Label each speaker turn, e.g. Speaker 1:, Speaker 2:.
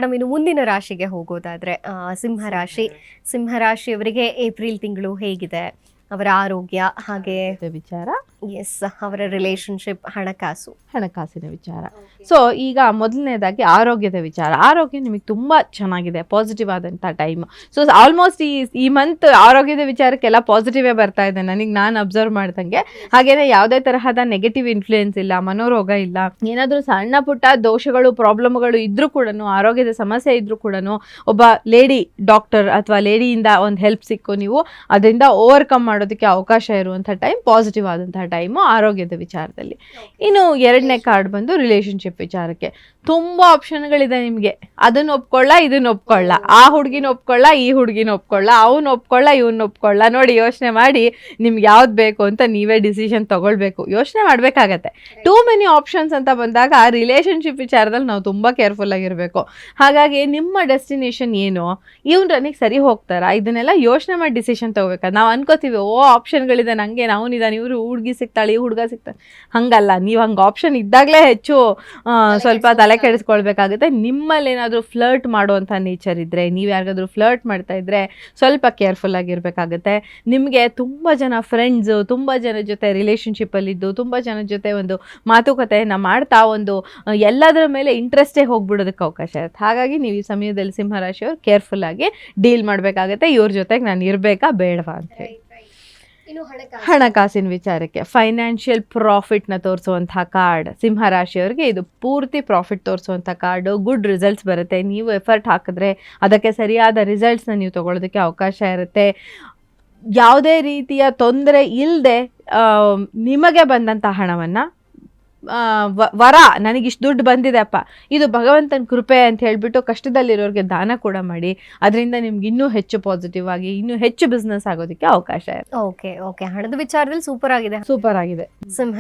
Speaker 1: Madam, ಇನ್ನು ಮುಂದಿನ ರಾಶಿಗೆ ಹೋಗೋದಾದ್ರೆ ಸಿಂಹರಾಶಿಯವರಿಗೆ ಏಪ್ರಿಲ್ ತಿಂಗಳು ಹೇಗಿದೆ? ಅವರ ಆರೋಗ್ಯ, ಹಾಗೆ
Speaker 2: ವಿಚಾರ,
Speaker 1: ಎಸ್, ಅವರ ರಿಲೇಶನ್ಶಿಪ್,
Speaker 2: ಹಣಕಾಸಿನ ವಿಚಾರ. ಸೊ ಈಗ ಮೊದಲನೇದಾಗಿ ಆರೋಗ್ಯದ ವಿಚಾರ. ಆರೋಗ್ಯ ನಿಮಗೆ ತುಂಬಾ ಚೆನ್ನಾಗಿದೆ, ಪಾಸಿಟಿವ್ ಆದಂತ ಟೈಮ್. ಸೊ ಆಲ್ಮೋಸ್ಟ್ ಈ ಮಂತ್ ಆರೋಗ್ಯದ ವಿಚಾರಕ್ಕೆಲ್ಲ ಪಾಸಿಟಿವೇ ಬರ್ತಾ ಇದೆ ನನಗೆ, ನಾನು ಅಬ್ಸರ್ವ್ ಮಾಡ್ದಂಗೆ. ಹಾಗೇನೆ ಯಾವುದೇ ತರಹದ ನೆಗೆಟಿವ್ ಇನ್ಫ್ಲೂಯೆನ್ಸ್ ಇಲ್ಲ, ಮನೋರೋಗ ಇಲ್ಲ. ಏನಾದರೂ ಸಣ್ಣ ಪುಟ್ಟ ದೋಷಗಳು, ಪ್ರಾಬ್ಲಮ್ಗಳು ಇದ್ರೂ ಕೂಡ, ಆರೋಗ್ಯದ ಸಮಸ್ಯೆ ಇದ್ರೂ ಕೂಡ, ಒಬ್ಬ ಲೇಡಿ ಡಾಕ್ಟರ್ ಅಥವಾ ಲೇಡಿಯಿಂದ ಒಂದು ಹೆಲ್ಪ್ ಸಿಕ್ಕು ನೀವು ಅದರಿಂದ ಓವರ್ಕಮ್ ಮಾಡೋದಕ್ಕೆ ಅವಕಾಶ ಇರುವಂಥ ಟೈಮ್, ಪಾಸಿಟಿವ್ ಆದಂತಹ ಟೈಮು ಆರೋಗ್ಯದ ವಿಚಾರದಲ್ಲಿ. ಇನ್ನು ಎರಡನೇ ಕಾರ್ಡ್ ಬಂದು ರಿಲೇಶನ್ಶಿಪ್ ವಿಚಾರಕ್ಕೆ. ತುಂಬ ಆಪ್ಷನ್ಗಳಿದೆ ನಿಮಗೆ, ಅದನ್ನ ಒಪ್ಕೊಳ್ಳ, ಇದನ್ನ ಒಪ್ಕೊಳ್ಳ, ಆ ಹುಡುಗಿನ ಒಪ್ಕೊಳ್ಳ, ಈ ಹುಡುಗಿನ ಒಪ್ಕೊಳ್ಳ, ಅವ್ನು ಒಪ್ಕೊಳ್ಳ, ಇವ್ನ ಒಪ್ಕೊಳ್ಳ. ನೋಡಿ, ಯೋಚನೆ ಮಾಡಿ ನಿಮ್ಗೆ ಯಾವ್ದು ಬೇಕು ಅಂತ ನೀವೇ ಡಿಸಿಷನ್ ತಗೊಳ್ಬೇಕು, ಯೋಚನೆ ಮಾಡಬೇಕಾಗತ್ತೆ. ಟೂ ಮೆನಿ ಆಪ್ಷನ್ಸ್ ಅಂತ ಬಂದಾಗ ರಿಲೇಶನ್ಶಿಪ್ ವಿಚಾರದಲ್ಲಿ ನಾವು ತುಂಬ ಕೇರ್ಫುಲ್ ಆಗಿರಬೇಕು. ಹಾಗಾಗಿ ನಿಮ್ಮ ಡೆಸ್ಟಿನೇಷನ್ ಏನು, ಇವ್ನು ನನಗೆ ಸರಿ ಹೋಗ್ತಾರಾ, ಇದನ್ನೆಲ್ಲ ಯೋಚನೆ ಮಾಡಿ ಡಿಸಿಷನ್ ತಗೋಬೇಕಾದ್ರೆ ನಾವು ಅನ್ಕೋತೀವಿ, ಓ ಆಪ್ಷನ್ಗಳಿದೆ, ನನಗೆ ಅವನಿದ್ದಾನೆ, ಇವರು ಹುಡುಗಿ ಸಿಗ್ತಾಳೆ, ಈ ಹುಡುಗ ಸಿಗ್ತಾನೆ. ಹಂಗಲ್ಲ, ನೀವು ಹಂಗೆ ಆಪ್ಷನ್ ಇದ್ದಾಗಲೇ ಹೆಚ್ಚು ಸ್ವಲ್ಪ ತಲೆ ಕೆಡಿಸ್ಕೊಳ್ಬೇಕಾಗುತ್ತೆ. ನಿಮ್ಮಲ್ಲಿ ಏನಾದರೂ ಫ್ಲರ್ಟ್ ಮಾಡುವಂಥ ನೇಚರ್ ಇದ್ದರೆ, ನೀವು ಯಾರಿಗಾದ್ರೂ ಫ್ಲರ್ಟ್ ಮಾಡ್ತಾ ಇದ್ದರೆ ಸ್ವಲ್ಪ ಕೇರ್ಫುಲ್ ಆಗಿರಬೇಕಾಗುತ್ತೆ. ನಿಮಗೆ ತುಂಬ ಜನ ಫ್ರೆಂಡ್ಸು, ತುಂಬ ಜನ ಜೊತೆ ರಿಲೇಷನ್ಶಿಪ್ಪಲ್ಲಿದ್ದು, ತುಂಬ ಜನ ಜೊತೆ ಒಂದು ಮಾತುಕತೆಯನ್ನು ಮಾಡ್ತಾ ಒಂದು ಎಲ್ಲದರ ಮೇಲೆ ಇಂಟ್ರೆಸ್ಟೇ ಹೋಗ್ಬಿಡೋದಕ್ಕೆ ಅವಕಾಶ ಇರುತ್ತೆ. ಹಾಗಾಗಿ ನೀವು ಈ ಸಮಯದಲ್ಲಿ ಸಿಂಹರಾಶಿಯವರು ಕೇರ್ಫುಲ್ ಆಗಿ ಡೀಲ್ ಮಾಡಬೇಕಾಗತ್ತೆ, ಇವ್ರ ಜೊತೆಗೆ ನಾನು ಇರಬೇಕಾ ಬೇಡವಾ ಅಂತ ಹೇಳಿ. ಹಣಕಾಸಿನ ವಿಚಾರಕ್ಕೆ ಫೈನಾನ್ಷಿಯಲ್ ಪ್ರಾಫಿಟ್ನ ತೋರಿಸುವಂತಹ ಕಾರ್ಡ್. ಸಿಂಹರಾಶಿಯವರಿಗೆ ಇದು ಪೂರ್ತಿ ಪ್ರಾಫಿಟ್ ತೋರಿಸುವಂಥ ಕಾರ್ಡು. ಗುಡ್ ರಿಸಲ್ಟ್ಸ್ ಬರುತ್ತೆ, ನೀವು ಎಫರ್ಟ್ ಹಾಕಿದ್ರೆ ಅದಕ್ಕೆ ಸರಿಯಾದ ರಿಸಲ್ಟ್ಸ್ನ ನೀವು ತಗೊಳ್ಳೋದಕ್ಕೆ ಅವಕಾಶ ಇರುತ್ತೆ. ಯಾವುದೇ ರೀತಿಯ ತೊಂದರೆ ಇಲ್ಲದೆ ನಿಮಗೆ ಬಂದಂಥ ಹಣವನ್ನು ವರ, ನನಗಿಷ್ಟು ದುಡ್ಡು ಬಂದಿದೆ ಅಪ್ಪ, ಇದು ಭಗವಂತನ ಕೃಪೆ ಅಂತ ಹೇಳಿಬಿಟ್ಟು ಕಷ್ಟದಲ್ಲಿರೋರಿಗೆ ದಾನ ಕೂಡ ಮಾಡಿ. ಅದರಿಂದ ನಿಮ್ಗೆ ಇನ್ನೂ ಹೆಚ್ಚು ಪಾಸಿಟಿವ್ ಆಗಿ ಇನ್ನೂ ಹೆಚ್ಚು ಬಿಸ್ನೆಸ್ ಆಗೋದಕ್ಕೆ ಅವಕಾಶ ಇದೆ.
Speaker 1: ಓಕೆ, ಹಣದ ವಿಚಾರದಲ್ಲಿ ಸೂಪರ್ ಆಗಿದೆ
Speaker 2: ಸಿಂಹ